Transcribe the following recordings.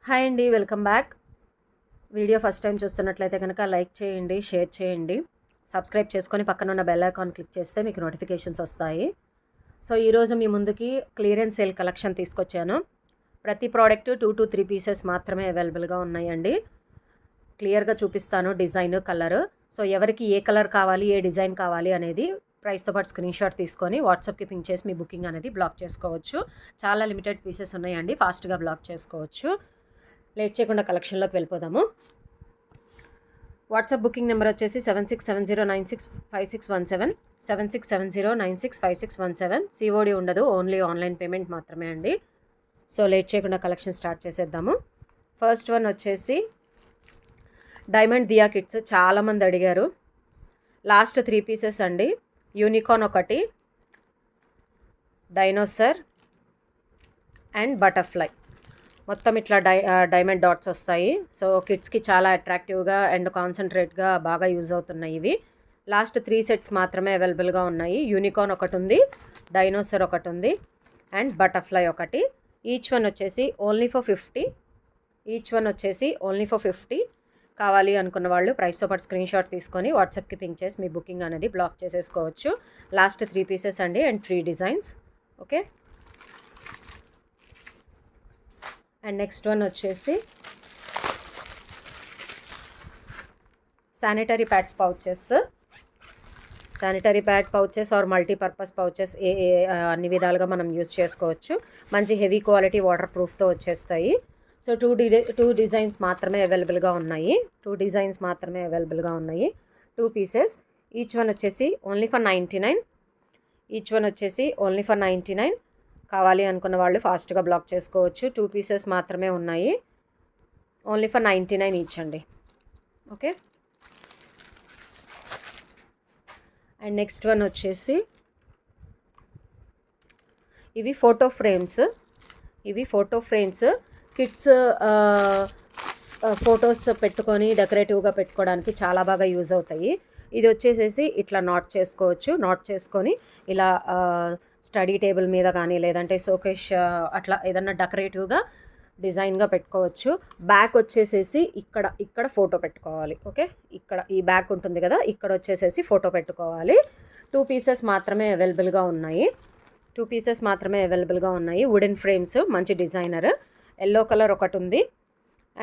Hi అండి, welcome back. Video first time చూస్తున్నట్లయితే కనుక లైక్ చేయండి, షేర్ చేయండి, సబ్స్క్రైబ్ చేసుకొని పక్కన ఉన్న బెల్ ఐకాన్ క్లిక్ చేస్తే మీకు నోటిఫికేషన్స్ వస్తాయి. సో ఈరోజు మీ ముందుకి క్లియరెన్స్ సేల్ కలెక్షన్ తీసుకొచ్చాను. ప్రతి ప్రోడక్ట్ 2 to 3 పీసెస్ మాత్రమే అవైలబుల్గా ఉన్నాయండి. క్లియర్గా చూపిస్తాను డిజైన్, కలర్. సో ఎవరికి ఏ కలర్ కావాలి, ఏ డిజైన్ కావాలి అనేది ప్రైస్తో పాటు స్క్రీన్ షాట్ తీసుకొని వాట్సాప్కి పింక్ చేసి మీ బుకింగ్ అనేది బ్లాక్ చేసుకోవచ్చు. చాలా లిమిటెడ్ పీసెస్ ఉన్నాయండి, ఫాస్ట్గా బ్లాక్ చేసుకోవచ్చు. లేట్ చేయకుండా కలెక్షన్లోకి వెళ్ళిపోదాము. వాట్సాప్ బుకింగ్ నెంబర్ వచ్చేసి 7670965617, 7670965617. సిఓడి ఉండదు, ఓన్లీ ఆన్లైన్ పేమెంట్ మాత్రమే అండి. సో లేట్ చేయకుండా కలెక్షన్ స్టార్ట్ చేసేద్దాము. ఫస్ట్ వన్ వచ్చేసి డైమండ్ దియా కిట్స్. చాలామంది అడిగారు. లాస్ట్ 3 పీసెస్ అండి. యూనికార్న్ ఒకటి, డైనోసర్ అండ్ బటర్ఫ్లై. మొత్తం ఇట్లా డైమండ్ డాట్స్ వస్తాయి. సో కిడ్స్కి చాలా అట్రాక్టివ్గా అండ్ కాన్సన్ట్రేట్గా బాగా యూజ్ అవుతున్నాయి ఇవి. లాస్ట్ 3 సెట్స్ మాత్రమే అవైలబుల్గా ఉన్నాయి. యూనికార్న్ ఒకటి ఉంది, డైనోసర్ ఒకటి ఉంది అండ్ బటర్ఫ్లై ఒకటి. ఈచ్ వన్ వచ్చేసి ఓన్లీ ఫర్ 50. ఈచ్ వన్ వచ్చేసి ఓన్లీ ఫర్ 50. కావాలి అనుకున్న వాళ్ళు ప్రైస్తో పాటు స్క్రీన్ షాట్ తీసుకొని వాట్సాప్కి పింక్ చేసి మీ బుకింగ్ అనేది బ్లాక్ చేసేసుకోవచ్చు. లాస్ట్ 3 పీసెస్ అండి and 3 designs. Okay. And next one వచ్చేసి sanitary pads pouches. Sanitary pad pouches or multipurpose pouches అన్ని విధాలుగా మనం యూస్ చేసుకోవచ్చు. మంచి హెవీ క్వాలిటీ వాటర్ ప్రూఫ్తో వచ్చేస్తాయి. సో 2 డిజైన్స్ మాత్రమే అవైలబుల్గా ఉన్నాయి. 2 డిజైన్స్ మాత్రమే అవైలబుల్గా ఉన్నాయి. 2 పీసెస్. ఈచ్ వన్ వచ్చేసి ఓన్లీ ఫర్ 99. ఈచ్ వన్ వచ్చేసి ఓన్లీ ఫర్ 99. కావాలి అనుకున్న వాళ్ళు ఫాస్ట్గా బ్లాక్ చేసుకోవచ్చు. 2 పీసెస్ మాత్రమే ఉన్నాయి. ఓన్లీ ఫర్ 99 ఈచ్ అండి. ఓకే. అండ్ నెక్స్ట్ వన్ వచ్చేసి ఇవి ఫోటో ఫ్రేమ్స్. కిడ్స్ ఫొటోస్ పెట్టుకొని డెకరేటివ్గా పెట్టుకోవడానికి చాలా బాగా యూజ్ అవుతాయి. ఇది వచ్చేసేసి ఇట్లా నాట్ చేసుకోవచ్చు. నాట్ చేసుకొని ఇలా స్టడీ టేబుల్ మీద కానీ లేదంటే షోకేస్ అట్లా ఏదన్నా డెకరేటివ్గా డిజైన్గా పెట్టుకోవచ్చు. బ్యాక్ వచ్చేసేసి ఇక్కడ ఫోటో పెట్టుకోవాలి. ఓకే. ఇక్కడ ఈ బ్యాక్ ఉంటుంది కదా, ఇక్కడ వచ్చేసేసి ఫోటో పెట్టుకోవాలి. 2 పీసెస్ మాత్రమే అవైలబుల్గా ఉన్నాయి. వుడెన్ ఫ్రేమ్స్, మంచి డిజైనర్. ఎల్లో కలర్ ఒకటి ఉంది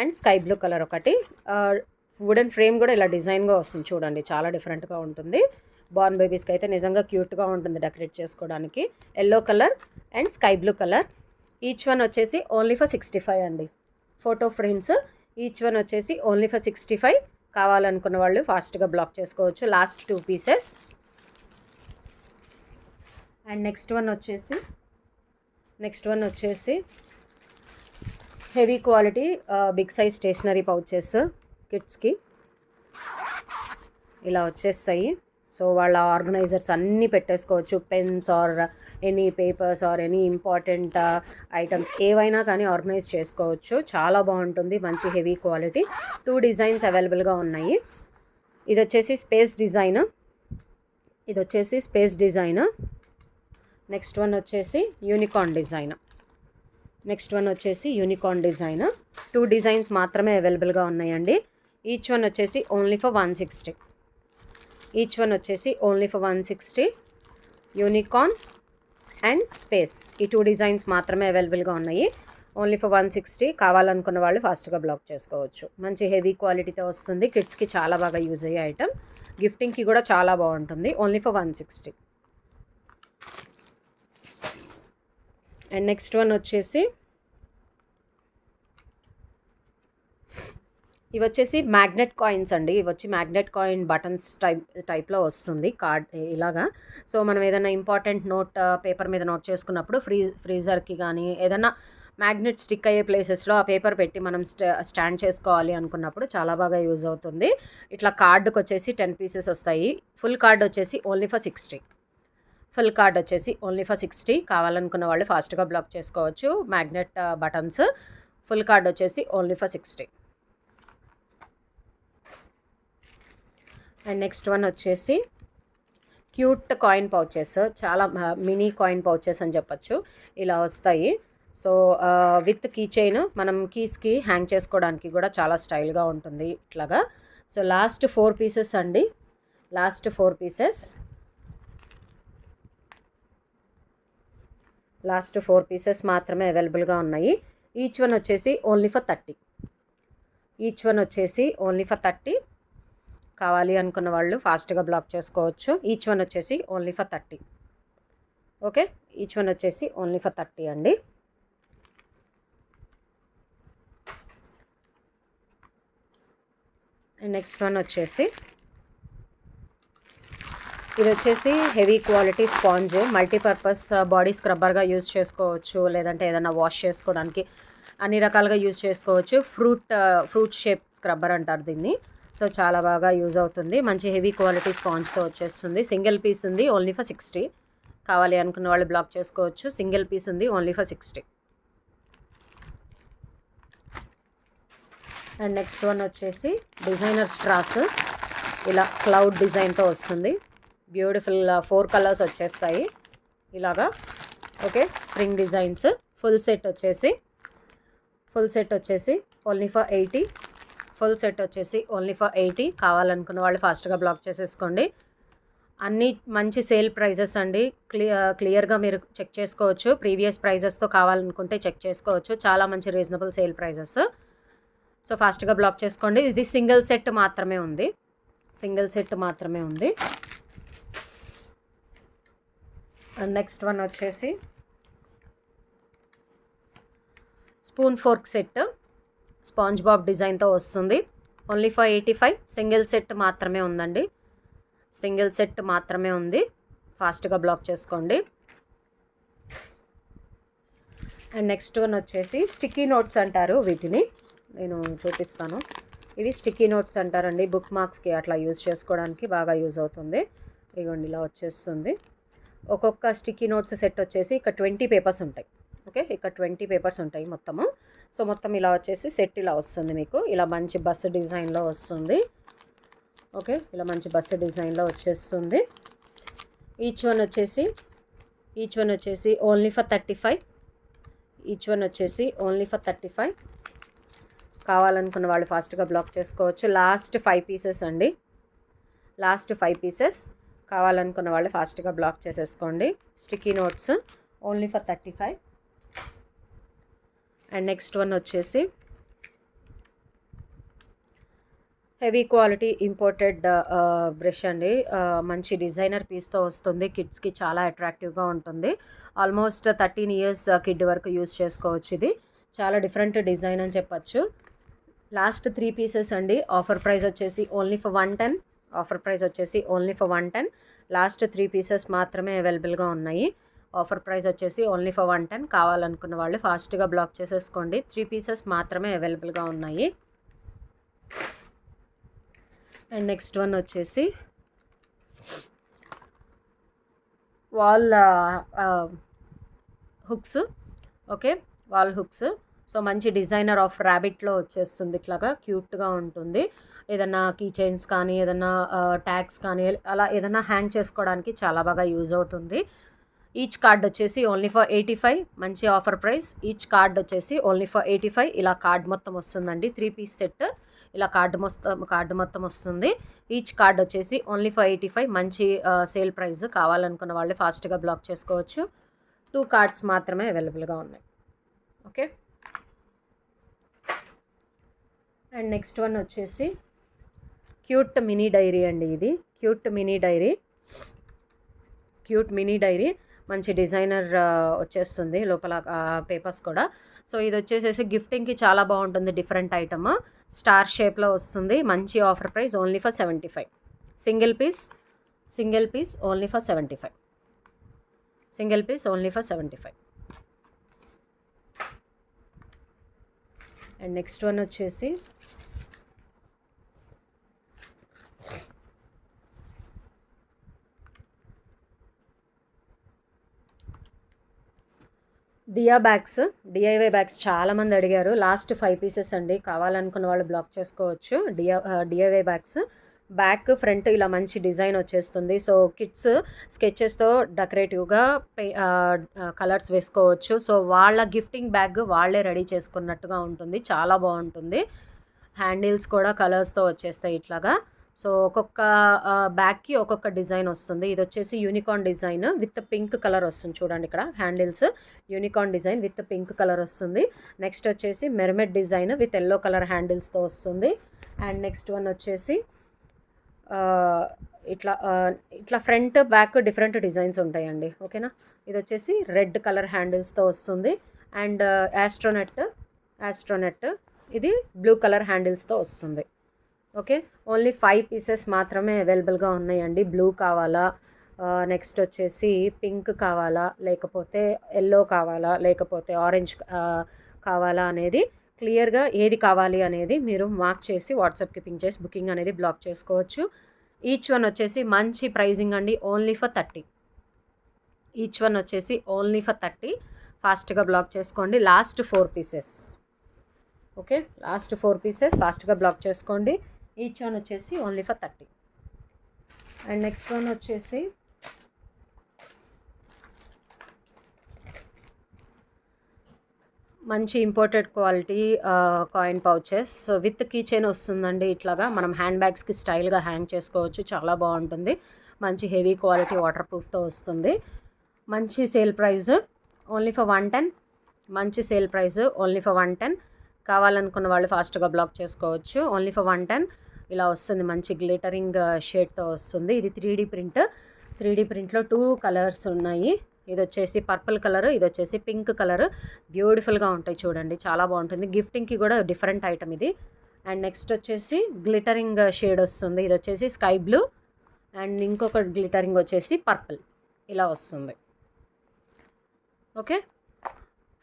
అండ్ స్కై బ్లూ కలర్ ఒకటి. వుడెన్ ఫ్రేమ్ కూడా ఇలా డిజైన్గా వస్తుంది చూడండి, చాలా డిఫరెంట్గా ఉంటుంది. బార్న్ బేబీస్కి అయితే నిజంగా క్యూట్గా ఉంటుంది డెకరేట్ చేసుకోవడానికి. Yellow colour and sky blue colour. Each one వచ్చేసి ఓన్లీ ఫర్ 65 అండి. ఫోటో ఫ్రేమ్స్ ఈచ్ వన్ వచ్చేసి ఓన్లీ ఫర్ 65. కావాలనుకున్న వాళ్ళు ఫాస్ట్గా బ్లాక్ చేసుకోవచ్చు. Last 2 pieces. And next one వచ్చేసి heavy quality big size stationery pouches కిడ్స్కి ఇలా వచ్చేస్తాయి. సో వాళ్ళ ఆర్గనైజర్స్ అన్నీ పెట్టేసుకోవచ్చు. Pens or any papers or any important items ఏవైనా కానీ ఆర్గనైజ్ చేసుకోవచ్చు. చాలా బాగుంటుంది, మంచి హెవీ క్వాలిటీ. 2 డిజైన్స్ అవైలబుల్గా ఉన్నాయి. ఇది వచ్చేసి స్పేస్ డిజైన్. నెక్స్ట్ వన్ వచ్చేసి యూనికార్న్ డిజైన్. 2 డిజైన్స్ మాత్రమే అవైలబుల్గా ఉన్నాయండి. ఈచ్ వన్ వచ్చేసి only for 160. Unicorn and space, ఈ 2 డిజైన్స్ మాత్రమే అవైలబుల్గా ఉన్నాయి. Only for 160. కావాలనుకున్న వాళ్ళు ఫాస్ట్గా బ్లాక్ చేసుకోవచ్చు. మంచి హెవీ క్వాలిటీతో వస్తుంది. కిడ్స్కి చాలా బాగా యూజ్ అయ్యే ఐటమ్. గిఫ్టింగ్కి కూడా చాలా బాగుంటుంది. Only for 160. And next one వచ్చేసి ఇవి వచ్చేసి మ్యాగ్నెట్ కాయిన్స్ అండి. మ్యాగ్నెట్ కాయిన్ బటన్స్ టైప్లో వస్తుంది కార్డ్ ఇలాగా. సో మనం ఏదైనా ఇంపార్టెంట్ నోట్ పేపర్ మీద నోట్ చేసుకున్నప్పుడు ఫ్రీజర్కి కానీ ఏదైనా మ్యాగ్నెట్ స్టిక్ అయ్యే ప్లేసెస్లో ఆ పేపర్ పెట్టి మనం స్టాండ్ చేసుకోవాలి అనుకున్నప్పుడు చాలా బాగా యూజ్ అవుతుంది. ఇట్లా కార్డుకి వచ్చేసి 10 పీసెస్ వస్తాయి. ఫుల్ కార్డ్ వచ్చేసి ఓన్లీ ఫర్ 60. కావాలనుకున్న వాళ్ళు ఫాస్ట్గా బ్లాక్ చేసుకోవచ్చు. Magnet buttons. ఫుల్ కార్డ్ వచ్చేసి only for 60. And next one వచ్చేసి క్యూట్ కాయిన్ పౌచెస్. చాలా మినీ కాయిన్ పౌచెస్ అని చెప్పచ్చు. ఇలా వస్తాయి. సో విత్ కీ చైన్ మనం కీస్కి హ్యాంగ్ చేసుకోవడానికి కూడా చాలా స్టైల్గా ఉంటుంది ఇట్లాగా. సో లాస్ట్ 4 పీసెస్ అండి, లాస్ట్ 4 పీసెస్, లాస్ట్ 4 పీసెస్ మాత్రమే అవైలబుల్గా ఉన్నాయి. ఈచ్ వన్ వచ్చేసి ఓన్లీ ఫర్ 30, ఈచ్ వన్ వచ్చేసి ఓన్లీ ఫర్ 30. కావాలి అనుకున్న వాళ్ళు ఫాస్ట్గా బ్లాక్ చేసుకోవచ్చు. ఈచ్ వన్ వచ్చేసి only for 30. Okay, each one వచ్చేసి ఓన్లీ ఫర్ 30 అండి. నెక్స్ట్ వన్ వచ్చేసి ఇది వచ్చేసి heavy quality sponge, multipurpose body స్క్రబ్బర్గా యూజ్ చేసుకోవచ్చు, లేదంటే ఏదైనా వాష్ చేసుకోవడానికి అన్ని రకాలుగా యూజ్ చేసుకోవచ్చు. ఫ్రూట్ షేప్ స్క్రబ్బర్ అంటారు దీన్ని. సో చాలా బాగా యూజ్ అవుతుంది. మంచి హెవీ క్వాలిటీ స్పాంజ్తో వచ్చేస్తుంది. సింగిల్ పీస్ ఉంది ఓన్లీ ఫర్ 60. కావాలి అనుకున్న వాళ్ళు బ్లాక్ చేసుకోవచ్చు. సింగిల్ పీస్ ఉంది only for 60. And next one వచ్చేసి డిజైనర్ స్ట్రాస్, ఇలా క్లౌడ్ డిజైన్తో వస్తుంది. బ్యూటిఫుల్ 4 కలర్స్ వచ్చేస్తాయి ఇలాగా. Okay, spring designs. Full set వచ్చేసి ఓన్లీ ఫర్ 80. ఫుల్ సెట్ వచ్చేసి ఓన్లీ ఫర్ 80. కావాలనుకున్న వాళ్ళు ఫాస్ట్గా బ్లాక్ చేసేసుకోండి. అన్నీ మంచి సేల్ ప్రైజెస్ అండి. క్లియర్గా మీరు చెక్ చేసుకోవచ్చు. ప్రీవియస్ ప్రైజెస్తో కావాలనుకుంటే చెక్ చేసుకోవచ్చు. చాలా మంచి రీజనబుల్ సేల్ ప్రైజెస్. సో ఫాస్ట్గా బ్లాక్ చేసుకోండి. ఇది సింగిల్ సెట్ మాత్రమే ఉంది, సింగిల్ సెట్ మాత్రమే ఉంది. అండ్ నెక్స్ట్ వన్ వచ్చేసి spoon fork set, sponge Bob డిజైన్తో వస్తుంది. Only for 85. సింగిల్ సెట్ మాత్రమే ఉందండి, సింగిల్ సెట్ మాత్రమే ఉంది. ఫాస్ట్గా బ్లాక్ చేసుకోండి. అండ్ నెక్స్ట్ వన్ వచ్చేసి స్టిక్కీ నోట్స్ అంటారు వీటిని, నేను చూపిస్తాను. ఇవి స్టిక్కీ నోట్స్ అంటారండి. బుక్ మార్క్స్కి అట్లా యూజ్ చేసుకోవడానికి బాగా యూజ్ అవుతుంది. ఇదిగోండి ఇలా వచ్చేస్తుంది. ఒక్కొక్క స్టిక్కీ నోట్స్ సెట్ వచ్చేసి ఇక్కడ 20 పేపర్స్ ఉంటాయి. ఓకే, ఇక్కడ 20 పేపర్స్ ఉంటాయి మొత్తము. సో మొత్తం ఇలా వచ్చేసి సెట్ ఇలా వస్తుంది మీకు. ఇలా మంచి బస్సు డిజైన్లో వస్తుంది. ఓకే, ఇలా మంచి బస్సు డిజైన్లో వచ్చేస్తుంది. ఈచ్ వన్ వచ్చేసి ఓన్లీ ఫర్ 35. ఈచ్ వన్ వచ్చేసి ఓన్లీ ఫర్ 35. కావాలనుకున్న వాళ్ళు ఫాస్ట్గా బ్లాక్ చేసుకోవచ్చు. లాస్ట్ 5 పీసెస్ అండి, లాస్ట్ 5 పీసెస్. కావాలనుకున్న వాళ్ళు ఫాస్ట్గా బ్లాక్ చేసేసుకోండి. Sticky notes only for 35. And next one వచ్చేసి హెవీ క్వాలిటీ ఇంపోర్టెడ్ బ్రష్ అండి. మంచి డిజైనర్ పీస్తో వస్తుంది. కిడ్స్కి చాలా అట్రాక్టివ్గా ఉంటుంది. ఆల్మోస్ట్ 13 ఇయర్స్ కిడ్ వరకు యూజ్ చేసుకోవచ్చు. ఇది చాలా డిఫరెంట్ డిజైన్ అని చెప్పచ్చు. లాస్ట్ 3 పీసెస్ అండి. ఆఫర్ ప్రైస్ వచ్చేసి ఓన్లీ ఫర్ 110. ఆఫర్ ప్రైస్ వచ్చేసి ఓన్లీ ఫర్ 110. లాస్ట్ 3 పీసెస్ మాత్రమే అవైలబుల్గా ఉన్నాయి. ఆఫర్ ప్రైస్ వచ్చేసి ఓన్లీ ఫర్ 110. కావాలనుకున్న వాళ్ళు ఫాస్ట్గా బ్లాక్ చేసేసుకోండి. 3 పీసెస్ మాత్రమే అవైలబుల్గా ఉన్నాయి. అండ్ నెక్స్ట్ వన్ వచ్చేసి wall hooks. Okay, wall hooks. So మంచి డిజైనర్ ఆఫ్ ర్యాబిట్లో వచ్చేస్తుంది. ఇట్లాగా క్యూట్గా ఉంటుంది. ఏదన్నా కీ చైన్స్ కానీ ఏదన్నా ట్యాగ్స్ కానీ అలా ఏదైనా హ్యాంగ్ చేసుకోవడానికి చాలా బాగా యూజ్ అవుతుంది. ఈచ్ కార్డ్ వచ్చేసి ఓన్లీ ఫర్ 85. మంచి ఆఫర్ ప్రైస్. ఈచ్ కార్డ్ వచ్చేసి ఓన్లీ ఫర్ 85. ఇలా కార్డ్ మొత్తం వస్తుందండి. 3 పీస్ సెట్ ఇలా కార్డు మొత్తం వస్తుంది. ఈచ్ కార్డ్ వచ్చేసి ఓన్లీ ఫర్ 85. మంచి సేల్ ప్రైస్. కావాలనుకున్న వాళ్ళు ఫాస్ట్గా బ్లాక్ చేసుకోవచ్చు. 2 కార్డ్స్ మాత్రమే అవైలబుల్గా ఉన్నాయి. ఓకే, అండ్ నెక్స్ట్ వన్ వచ్చేసి క్యూట్ మినీ డైరీ అండి. ఇది క్యూట్ మినీ డైరీ మంచి డిజైనర్ వచ్చేస్తుంది. లోపల పేపర్స్ కూడా. సో ఇది వచ్చేసేసి గిఫ్టింగ్కి చాలా బాగుంటుంది. డిఫరెంట్ ఐటమ్ స్టార్ షేప్లో వస్తుంది. మంచి offer price only for 75. Single piece only for 75. Single piece only for 75. And next one వచ్చేసి డియా బ్యాగ్స్, డిఐవై బ్యాగ్స్ చాలామంది అడిగారు. లాస్ట్ 5 పీసెస్ అండి. కావాలనుకున్న వాళ్ళు బ్లాక్ చేసుకోవచ్చు. డిఐవై బ్యాగ్స్ బ్యాక్ ఫ్రంట్ ఇలా మంచి డిజైన్ వచ్చేస్తుంది. సో కిడ్స్ స్కెచెస్తో డెకరేటివ్గా కలర్స్ వేసుకోవచ్చు. సో వాళ్ళ గిఫ్టింగ్ బ్యాగ్ వాళ్ళే రెడీ చేసుకున్నట్టుగా ఉంటుంది, చాలా బాగుంటుంది. హ్యాండిల్స్ కూడా కలర్స్తో వచ్చేస్తాయి ఇట్లాగా. సో ఒక్కొక్క బ్యాగ్కి ఒక్కొక్క డిజైన్ వస్తుంది. ఇది వచ్చేసి unicorn design with pink colour వస్తుంది. చూడండి ఇక్కడ handles unicorn design with pink colour వస్తుంది. నెక్స్ట్ వచ్చేసి mermaid design with yellow colour హ్యాండిల్స్తో వస్తుంది. అండ్ నెక్స్ట్ వన్ వచ్చేసి ఇట్లా ఇట్లా ఫ్రంట్ బ్యాక్ డిఫరెంట్ డిజైన్స్ ఉంటాయండి. ఓకేనా. ఇది వచ్చేసి రెడ్ కలర్ హ్యాండిల్స్తో వస్తుంది. అండ్ యాస్ట్రోనెట్ ఇది బ్లూ కలర్ హ్యాండిల్స్తో వస్తుంది. ఓకే, ఓన్లీ 5 పీసెస్ మాత్రమే అవైలబుల్గా ఉన్నాయండి. బ్లూ కావాలా, నెక్స్ట్ వచ్చేసి పింక్ కావాలా, లేకపోతే ఎల్లో కావాలా, లేకపోతే ఆరెంజ్ కావాలా అనేది క్లియర్గా ఏది కావాలి అనేది మీరు మార్క్ చేసి వాట్సాప్కి పింక్ చేసి బుకింగ్ అనేది బ్లాక్ చేసుకోవచ్చు. ఈచ్ వన్ వచ్చేసి మంచి ప్రైజింగ్ అండి, ఓన్లీ ఫర్ 30. ఈచ్ వన్ వచ్చేసి ఓన్లీ ఫర్ 30. ఫాస్ట్గా బ్లాక్ చేసుకోండి. Last 4 pieces. Okay, last 4 pieces ఫాస్ట్గా బ్లాక్ చేసుకోండి. ఈచ్ వన్ వచ్చేసి only for 30. And next one వచ్చేసి మంచి imported quality coin pouches with key chain వస్తుందండి. ఇట్లాగా మనం హ్యాండ్ బ్యాగ్స్కి స్టైల్గా హ్యాంగ్ చేసుకోవచ్చు, చాలా బాగుంటుంది. మంచి హెవీ క్వాలిటీ వాటర్ ప్రూఫ్తో వస్తుంది. మంచి సేల్ ప్రైస్ ఓన్లీ ఫర్ 110. మంచి సేల్ ప్రైస్ ఓన్లీ ఫర్ 110. కావాలనుకున్న వాళ్ళు ఫాస్ట్గా బ్లాక్ చేసుకోవచ్చు. ఓన్లీ ఫర్ 110 ఇలా వస్తుంది. మంచి గ్లిటరింగ్ షేడ్తో వస్తుంది. ఇది 3D ప్రింట్. 3D ప్రింట్లో 2 కలర్స్ ఉన్నాయి. ఇది వచ్చేసి పర్పుల్ కలర్, ఇది వచ్చేసి పింక్ కలర్. బ్యూటిఫుల్గా ఉంటాయి చూడండి, చాలా బాగుంటుంది. గిఫ్టింగ్కి కూడా డిఫరెంట్ ఐటమ్ ఇది. అండ్ నెక్స్ట్ వచ్చేసి గ్లిటరింగ్ షేడ్ వస్తుంది. ఇది వచ్చేసి స్కై బ్లూ అండ్ ఇంకొక గ్లిటరింగ్ వచ్చేసి పర్పుల్ ఇలా వస్తుంది. ఓకే,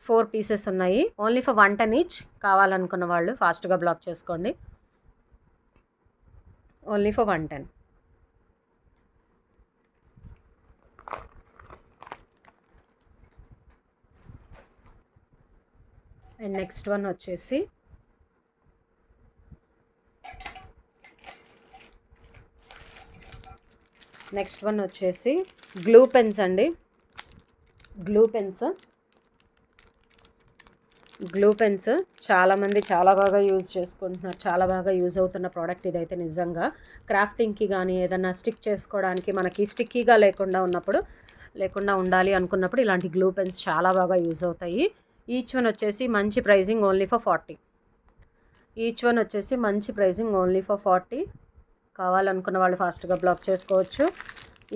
4 పీసెస్ ఉన్నాయి. Only for 110 each. కావాలనుకున్న వాళ్ళు ఫాస్ట్గా బ్లాక్ చేసుకోండి. Only for 110. And next one వచ్చేసి గ్లూ పెన్స్ అండి. గ్లూ పెన్స్ చాలామంది చాలా బాగా యూజ్ చేసుకుంటున్నారు, చాలా బాగా యూజ్ అవుతున్న ప్రోడక్ట్ ఇదైతే. నిజంగా క్రాఫ్టింగ్కి కానీ ఏదైనా స్టిక్ చేసుకోవడానికి మనకి స్టిక్కీగా లేకుండా ఉండాలి అనుకున్నప్పుడు ఇలాంటి గ్లూ పెన్స్ చాలా బాగా యూజ్ అవుతాయి. ఈచ్ వన్ వచ్చేసి మంచి pricing only for 40. Each one వచ్చేసి మంచి ప్రైజింగ్ ఓన్లీ ఫర్ 40. కావాలనుకున్న వాళ్ళు ఫాస్ట్గా బ్లాక్ చేసుకోవచ్చు.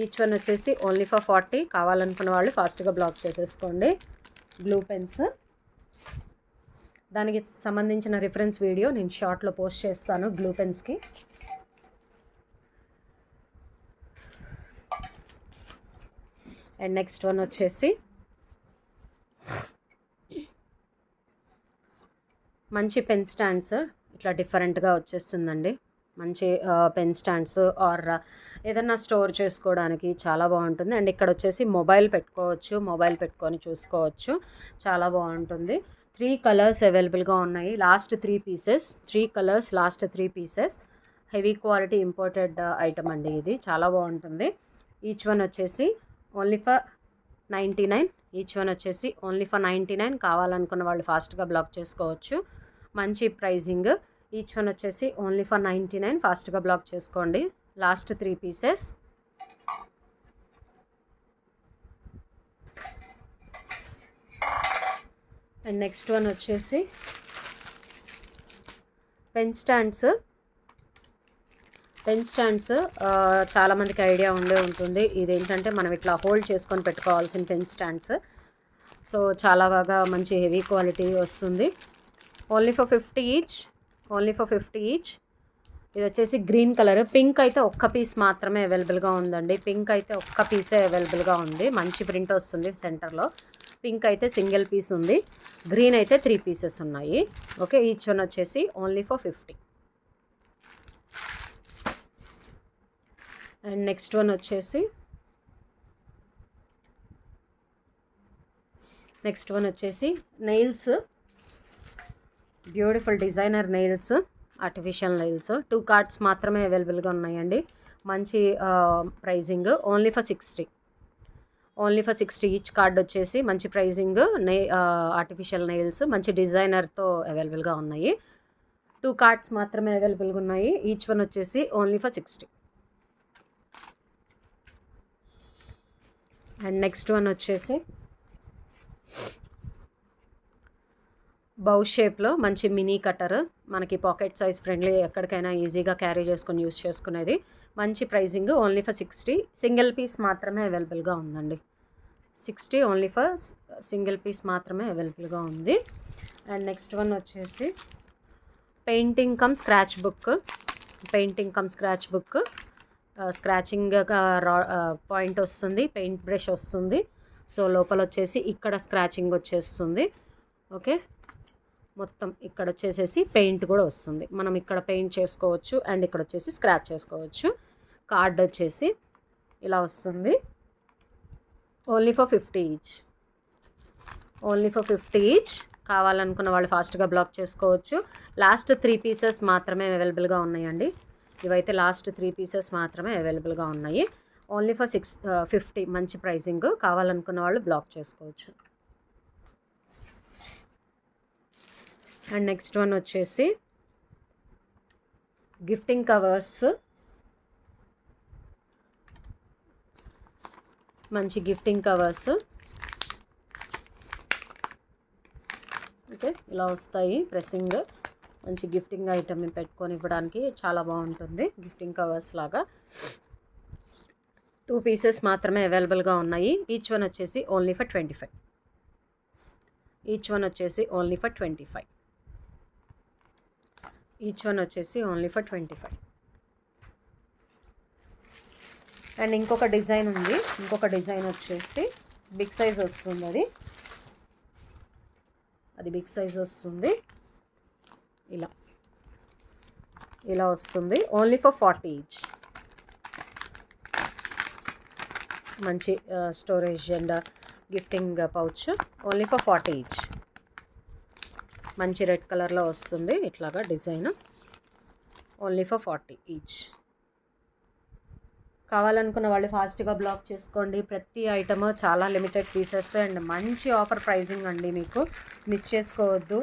ఈచ్ వన్ వచ్చేసి ఓన్లీ ఫర్ 40. కావాలనుకున్న వాళ్ళు ఫాస్ట్గా బ్లాక్ చేసేసుకోండి. గ్లూ పెన్స్, దానికి సంబంధించిన రిఫరెన్స్ వీడియో నేను షార్ట్లో పోస్ట్ చేస్తాను గ్లూ పెన్స్కి. అండ్ నెక్స్ట్ వన్ వచ్చేసి మంచి పెన్ స్టాండ్స్. ఇట్లా డిఫరెంట్గా వచ్చేస్తుందండి. మంచి పెన్ స్టాండ్స్ ఆర్ ఏదన్నా స్టోర్ చేసుకోవడానికి చాలా బాగుంటుంది. అండ్ ఇక్కడ వచ్చేసి మొబైల్ పెట్టుకొని చూసుకోవచ్చు, చాలా బాగుంటుంది. 3 కలర్స్ అవైలబుల్గా ఉన్నాయి. Last 3 pieces, 3 colours, last 3 pieces. Heavy quality imported item అండి ఇది, చాలా బాగుంటుంది. ఈచ్ వన్ వచ్చేసి ఓన్లీ ఫర్ 99. ఈచ్ వన్ వచ్చేసి ఓన్లీ ఫర్ 99. కావాలనుకున్న వాళ్ళు ఫాస్ట్గా బ్లాక్ చేసుకోవచ్చు. మంచి ప్రైజింగ్. ఈచ్ వన్ వచ్చేసి ఓన్లీ ఫర్ 99. ఫాస్ట్గా బ్లాక్ చేసుకోండి. Last 3 pieces. And next one వచ్చేసి పెన్ స్టాండ్స్. చాలామందికి ఐడియా ఉంటుంది. ఇదేంటంటే మనం ఇట్లా హోల్డ్ చేసుకొని పెట్టుకోవాల్సిన పెన్ స్టాండ్స్. సో చాలా బాగా మంచి హెవీ క్వాలిటీ వస్తుంది. Only for 50 each. ఇది వచ్చేసి గ్రీన్ కలర్. పింక్ అయితే ఒక్క పీస్ మాత్రమే అవైలబుల్గా ఉందండి. పింక్ అయితే ఒక్క పీసే అవైలబుల్గా ఉంది. మంచి ప్రింట్ వస్తుంది సెంటర్లో. పింక్ అయితే సింగిల్ పీస్ ఉంది. గ్రీన్ అయితే 3 పీసెస్ ఉన్నాయి. ఓకే, ఈచ్ వన్ వచ్చేసి only for 50. And next one వచ్చేసి nails. Beautiful designer nails. Artificial nails 2 cards మాత్రమే అవైలబుల్గా ఉన్నాయండి. మంచి pricing only for 60. Only for 60 each card వచ్చేసి మంచి ప్రైజింగ్. ఆర్టిఫిషియల్ నెయిల్స్ మంచి డిజైనర్తో అవైలబుల్గా ఉన్నాయి. 2 కార్డ్స్ మాత్రమే అవైలబుల్గా ఉన్నాయి. ఈచ్ వన్ వచ్చేసి only for 60. And next one వచ్చేసి బౌ షేప్లో మంచి మినీ కటర్, మనకి పాకెట్ సైజ్ ఫ్రెండ్లీ, ఎక్కడికైనా ఈజీగా క్యారీ చేసుకొని యూస్ చేసుకునేది. మంచి pricing only for 60. Single piece మాత్రమే అవైలబుల్గా ఉందండి. 60 ఓన్లీ ఫర్ సింగిల్ పీస్ మాత్రమే అవైలబుల్గా ఉంది. అండ్ నెక్స్ట్ వన్ వచ్చేసి painting come scratch book. Painting come scratch book, scratching point వస్తుంది, పెయింట్ బ్రష్ వస్తుంది. సో లోపల వచ్చేసి ఇక్కడ స్క్రాచింగ్ వచ్చేస్తుంది. ఓకే, మొత్తం ఇక్కడ వచ్చేసేసి పెయింట్ కూడా వస్తుంది. మనం ఇక్కడ పెయింట్ చేసుకోవచ్చు అండ్ ఇక్కడ వచ్చేసి స్క్రాచ్ చేసుకోవచ్చు. కార్డ్ వచ్చేసి ఇలా వస్తుంది. Only for 50 each. Only for 50 each. కావాలనుకున్న వాళ్ళు ఫాస్ట్గా బ్లాక్ చేసుకోవచ్చు. లాస్ట్ 3 పీసెస్ మాత్రమే అవైలబుల్గా ఉన్నాయండి. ఇవైతే లాస్ట్ 3 పీసెస్ మాత్రమే అవైలబుల్గా ఉన్నాయి. Only for 50. మంచి ప్రైజింగ్. కావాలనుకున్న వాళ్ళు బ్లాక్ చేసుకోవచ్చు. అండ్ నెక్స్ట్ వన్ వచ్చేసి గిఫ్టింగ్ కవర్స్. మంచి గిఫ్టింగ్ కవర్స్. ఓకే, ఇలా వస్తాయి. ప్రెస్సింగ్ మంచి గిఫ్టింగ్ ఐటమ్ పెట్టుకొని ఇవ్వడానికి చాలా బాగుంటుంది. గిఫ్టింగ్ కవర్స్ లాగా 2 పీసెస్ మాత్రమే అవైలబుల్గా ఉన్నాయి. ఈచ్ వన్ వచ్చేసి ఓన్లీ ఫర్ 25. ఈచ్ వన్ వచ్చేసి ఓన్లీ ఫర్ 25. ఈచ్ వన్ వచ్చేసి ఓన్లీ ఫర్ 25. అండ్ ఇంకొక డిజైన్ ఉంది. ఇంకొక డిజైన్ వచ్చేసి బిగ్ సైజ్ వస్తుంది. అది బిగ్ సైజ్ వస్తుంది. ఇలా వస్తుంది. Only for 40 each. మంచి storage and gifting pouch. Only for 40 each. మంచి రెడ్ కలర్లో వస్తుంది ఇట్లాగా డిజైన్. Only for 40 each. కావాలనుకున్న వాళ్ళు ఫాస్ట్గా బ్లాక్ చేసుకోండి. ప్రతి ఐటమ్ చాలా లిమిటెడ్ పీసెస్ అండ్ మంచి ఆఫర్ ప్రైజింగ్ అండి. మీకు మిస్ చేసుకోవద్దు.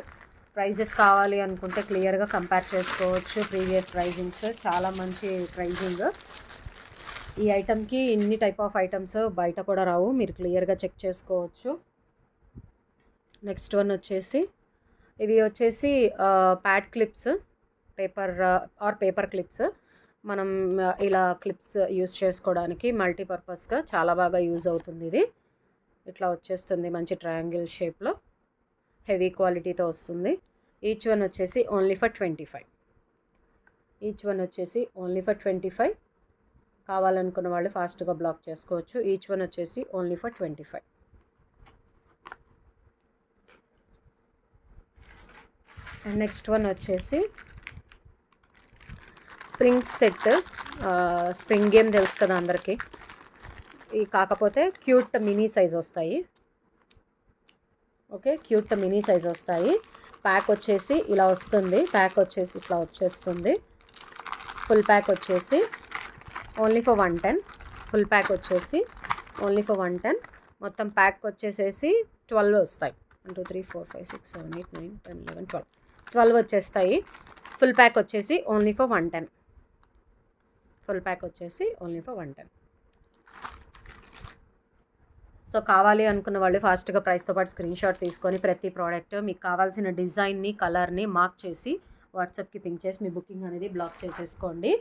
ప్రైజెస్ కావాలి అనుకుంటే క్లియర్గా కంపేర్ చేసుకోవచ్చు. ప్రీవియస్ ప్రైజింగ్స్ చాలా మంచి ప్రైజింగ్. ఈ ఐటమ్కి ఇన్ని టైప్ ఆఫ్ ఐటమ్స్ బయట కూడా రావు. మీరు క్లియర్గా చెక్ చేసుకోవచ్చు. నెక్స్ట్ వన్ వచ్చేసి ఇవి వచ్చేసి ప్యాడ్ క్లిప్స్, పేపర్ క్లిప్స్. మనం ఇలా క్లిప్స్ యూస్ చేసుకోవడానికి మల్టీపర్పస్గా చాలా బాగా యూజ్ అవుతుంది. ఇది ఇట్లా వచ్చేస్తుంది మంచి ట్రయాంగిల్ షేప్లో, హెవీ క్వాలిటీతో వస్తుంది. ఈచ్ వన్ వచ్చేసి ఓన్లీ ఫర్ 25. ఈచ్ వన్ వచ్చేసి ఓన్లీ ఫర్ 25. కావాలనుకున్న వాళ్ళు ఫాస్ట్గా బ్లాక్ చేసుకోవచ్చు. ఈచ్ వన్ వచ్చేసి only for 25. And next one వచ్చేసి స్ప్రింగ్ సెట్. స్ప్రింగ్ గేమ్ తెలుసు కదా అందరికీ. ఈ కాకపోతే క్యూట్ మినీ సైజ్ వస్తాయి. ఓకే, క్యూట్ మినీ సైజ్ వస్తాయి. ప్యాక్ వచ్చేసి ఇలా వస్తుంది. ప్యాక్ వచ్చేసి ఇట్లా వచ్చేస్తుంది. ఫుల్ ప్యాక్ వచ్చేసి ఓన్లీ ఫర్ 110. ఫుల్ ప్యాక్ వచ్చేసి ఓన్లీ ఫర్ 110. మొత్తం ప్యాక్ వచ్చేసేసి 12 వస్తాయి. 1 2 3 4 5 6 7 8 9 10 11 12 వచ్చేస్తాయి. ఫుల్ ప్యాక్ వచ్చేసి ఓన్లీ ఫర్ 110. ఫుల్ ప్యాక్ వచ్చేసి ఓన్లీ ఫర్ 110. సో కావాలి అనుకున్న వాళ్ళు ఫాస్ట్గా ప్రైస్తో పాటు స్క్రీన్ షాట్ తీసుకొని ప్రతి ప్రోడక్ట్ మీకు కావాల్సిన డిజైన్ని, కలర్ని మార్క్ చేసి వాట్సాప్కి పింక్ చేసి మీ బుకింగ్ అనేది బ్లాక్ చేసేసుకోండి.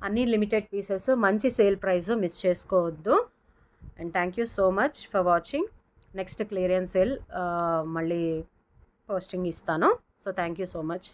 అన్నీ లిమిటెడ్ పీసెస్, మంచి సేల్ ప్రైస్, మిస్ చేసుకోవద్దు. And thank you so much for watching. Next clearance sale మళ్ళీ పోస్టింగ్ ఇస్తాను. So thank you so much.